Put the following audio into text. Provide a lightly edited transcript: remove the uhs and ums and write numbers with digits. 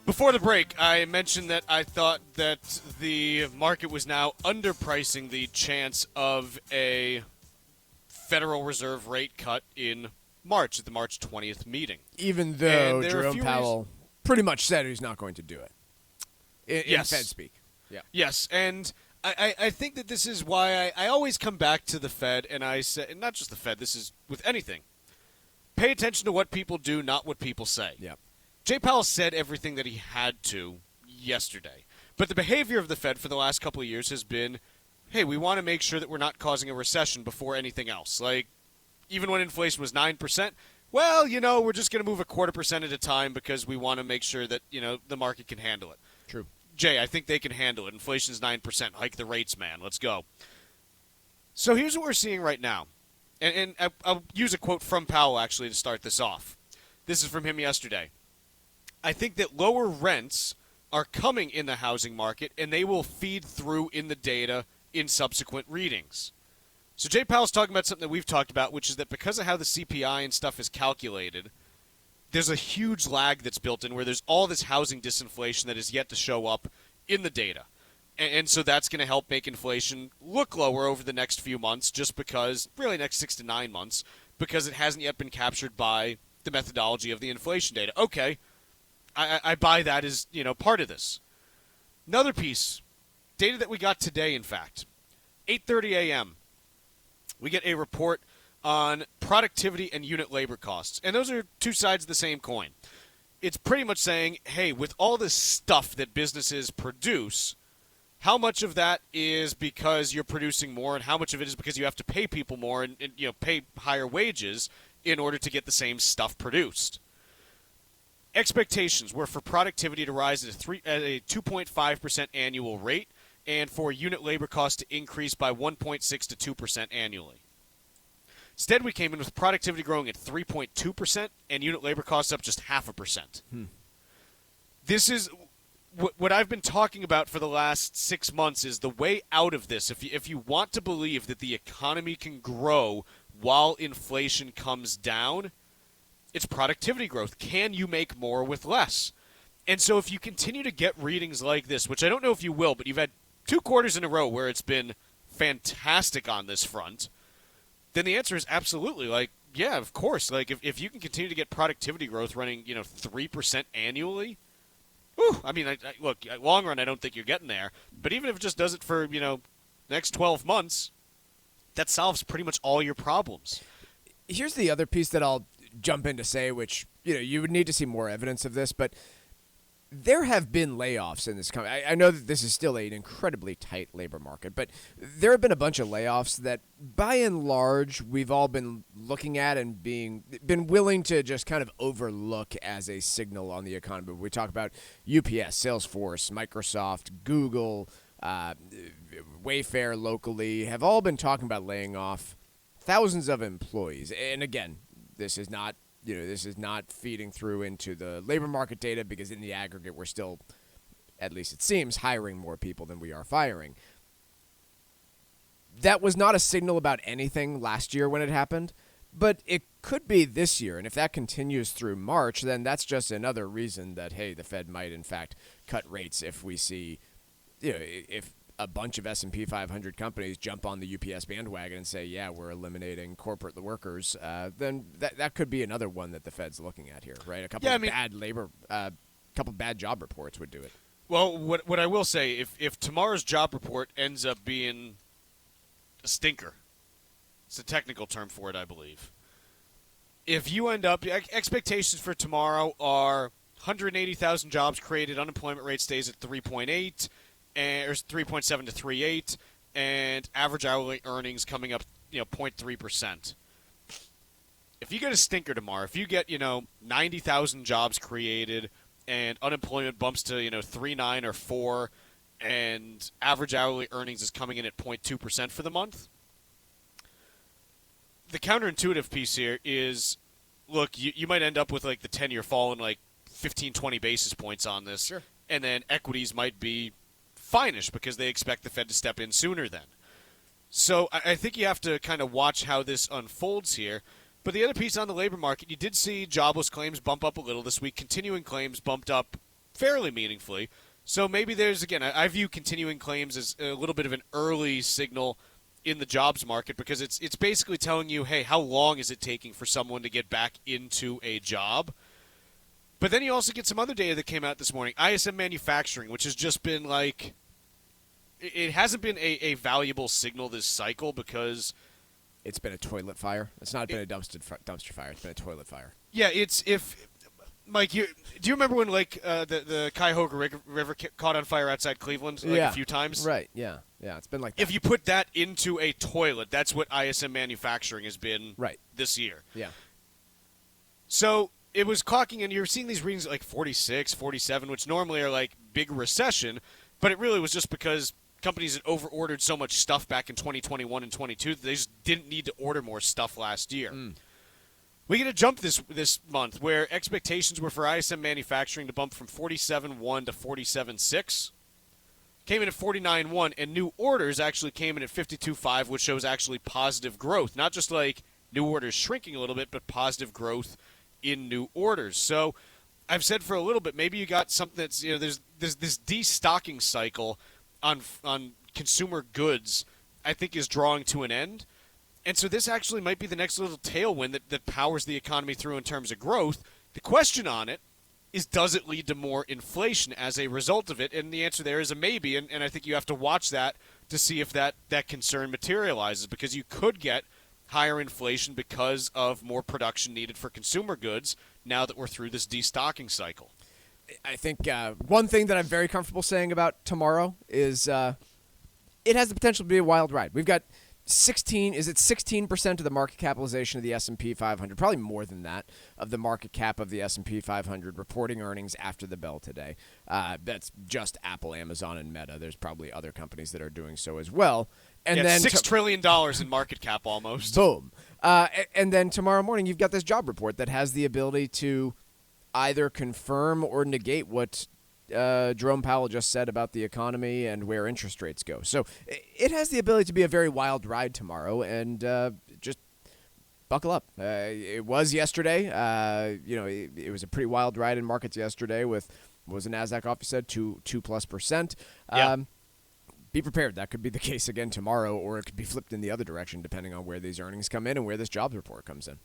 Before the break, I mentioned that I thought that the market was now underpricing the chance of a Federal Reserve rate cut in March at the March 20th meeting. Even though And Jerome Powell pretty much said he's not going to do it. In Fed speak. Yeah. Yes, and I think that this is why I always come back to the Fed, and I say, and not just the Fed, this is with anything. Pay attention to what people do, not what people say. Yeah. Jay Powell said everything that he had to yesterday. But the behavior of the Fed for the last couple of years has been, hey, we want to make sure that we're not causing a recession before anything else. Like, even when inflation was 9%, well, we're just going to move 0.25% at a time because we want to make sure that, the market can handle it. True. Jay, I think they can handle it. Inflation's 9%. Hike the rates, man. Let's go. So here's what we're seeing right now. And I'll use a quote from Powell, actually, to start this off. This is from him yesterday. I think that lower rents are coming in the housing market, and they will feed through in the data in subsequent readings. So Jay Powell's talking about something that we've talked about, which is that because of how the CPI and stuff is calculated, there's a huge lag that's built in where there's all this housing disinflation that is yet to show up in the data. And so that's going to help make inflation look lower over the next few months, just because, really next 6 to 9 months, because it hasn't yet been captured by the methodology of the inflation data. Okay. I buy that as, part of this. Another piece, data that we got today, in fact, 8:30 a.m., we get a report on productivity and unit labor costs. And those are two sides of the same coin. It's pretty much saying, hey, with all this stuff that businesses produce, how much of that is because you're producing more and how much of it is because you have to pay people more and pay higher wages in order to get the same stuff produced. Expectations were for productivity to rise at a 2.5% annual rate and for unit labor costs to increase by 1.6 to 2% annually. Instead, we came in with productivity growing at 3.2% and unit labor costs up just 0.5%. This is what I've been talking about for the last 6 months is the way out of this. If you want to believe that the economy can grow while inflation comes down, it's productivity growth. Can you make more with less? And so if you continue to get readings like this, which I don't know if you will, but you've had 2 quarters in a row where it's been fantastic on this front, then the answer is absolutely. Like, yeah, of course. Like, if you can continue to get productivity growth running, 3% annually, whew, I mean, look, long run, I don't think you're getting there. But even if it just does it for, next 12 months, that solves pretty much all your problems. Here's the other piece that I'll jump in to say, which, you would need to see more evidence of this, but there have been layoffs in this company. I know that this is still an incredibly tight labor market, but there have been a bunch of layoffs that, by and large, we've all been looking at and been willing to just kind of overlook as a signal on the economy. We talk about UPS, Salesforce, Microsoft, Google, Wayfair locally, have all been talking about laying off thousands of employees. And again, this is not feeding through into the labor market data because in the aggregate we're still, at least it seems, hiring more people than we are firing. That was not a signal about anything last year when it happened, but it could be this year. And if that continues through March, then that's just another reason that, hey, the Fed might in fact cut rates if we see, if a bunch of S&P 500 companies jump on the UPS bandwagon and say, yeah, we're eliminating corporate workers, then that could be another one that the Fed's looking at here, right? A couple of bad job reports would do it. Well, what I will say, if tomorrow's job report ends up being a stinker, it's a technical term for it, I believe. If you end up, expectations for tomorrow are 180,000 jobs created, unemployment rate stays at 3.8, and there's 3.7 to 3.8, and average hourly earnings coming up, 0.3%. If you get a stinker tomorrow, if you get 90,000 jobs created, and unemployment bumps to 3.9 or 4, and average hourly earnings is coming in at 0.2% for the month, the counterintuitive piece here is, look, you might end up with like the 10-year falling like 15, 20 basis points on this, sure, and then equities might be finish because they expect the Fed to step in sooner then. So I think you have to kind of watch how this unfolds here. But the other piece on the labor market, you did see jobless claims bump up a little this week. Continuing claims bumped up fairly meaningfully. So maybe there's, again, I view continuing claims as a little bit of an early signal in the jobs market because it's basically telling you, hey, how long is it taking for someone to get back into a job? But then you also get some other data that came out this morning. ISM manufacturing, which has just been like, it hasn't been a valuable signal this cycle because it's been a toilet fire. It's not been a dumpster fire. It's been a toilet fire. Yeah, Mike, do you remember when the Cuyahoga River caught on fire outside Cleveland a few times? Right. Yeah. It's been like that. If you put that into a toilet, that's what ISM manufacturing has been this year. Yeah. So it was clocking, and you're seeing these readings at like 46, 47, which normally are like big recession, but it really was just because companies had over-ordered so much stuff back in 2021 and 22 that they just didn't need to order more stuff last year. We get a jump this month where expectations were for ISM manufacturing to bump from 47.1 to 47.6. Came in at 49.1, and new orders actually came in at 52.5, which shows actually positive growth. Not just like new orders shrinking a little bit, but positive growth in new orders. So I've said for a little bit, maybe you got something that's, there's this destocking cycle on consumer goods, I think, is drawing to an end. And so this actually might be the next little tailwind that powers the economy through in terms of growth. The question on it is, does it lead to more inflation as a result of it? And the answer there is a maybe, and I think you have to watch that to see if that concern materializes, because you could get higher inflation because of more production needed for consumer goods now that we're through this destocking cycle. I think one thing that I'm very comfortable saying about tomorrow is it has the potential to be a wild ride. We've got 16% of the market capitalization of the S&P 500, probably more than that, of the market cap of the S&P 500 reporting earnings after the bell today. That's just Apple, Amazon, and Meta. There's probably other companies that are doing so as well. And then $6 trillion in market cap almost. Boom. And then tomorrow morning you've got this job report that has the ability to either confirm or negate what Jerome Powell just said about the economy and where interest rates go. So it has the ability to be a very wild ride tomorrow, and just buckle up. It was yesterday. It was a pretty wild ride in markets yesterday with, what was the NASDAQ off, you said, 2+%. Yeah. Be prepared. That could be the case again tomorrow, or it could be flipped in the other direction depending on where these earnings come in and where this jobs report comes in.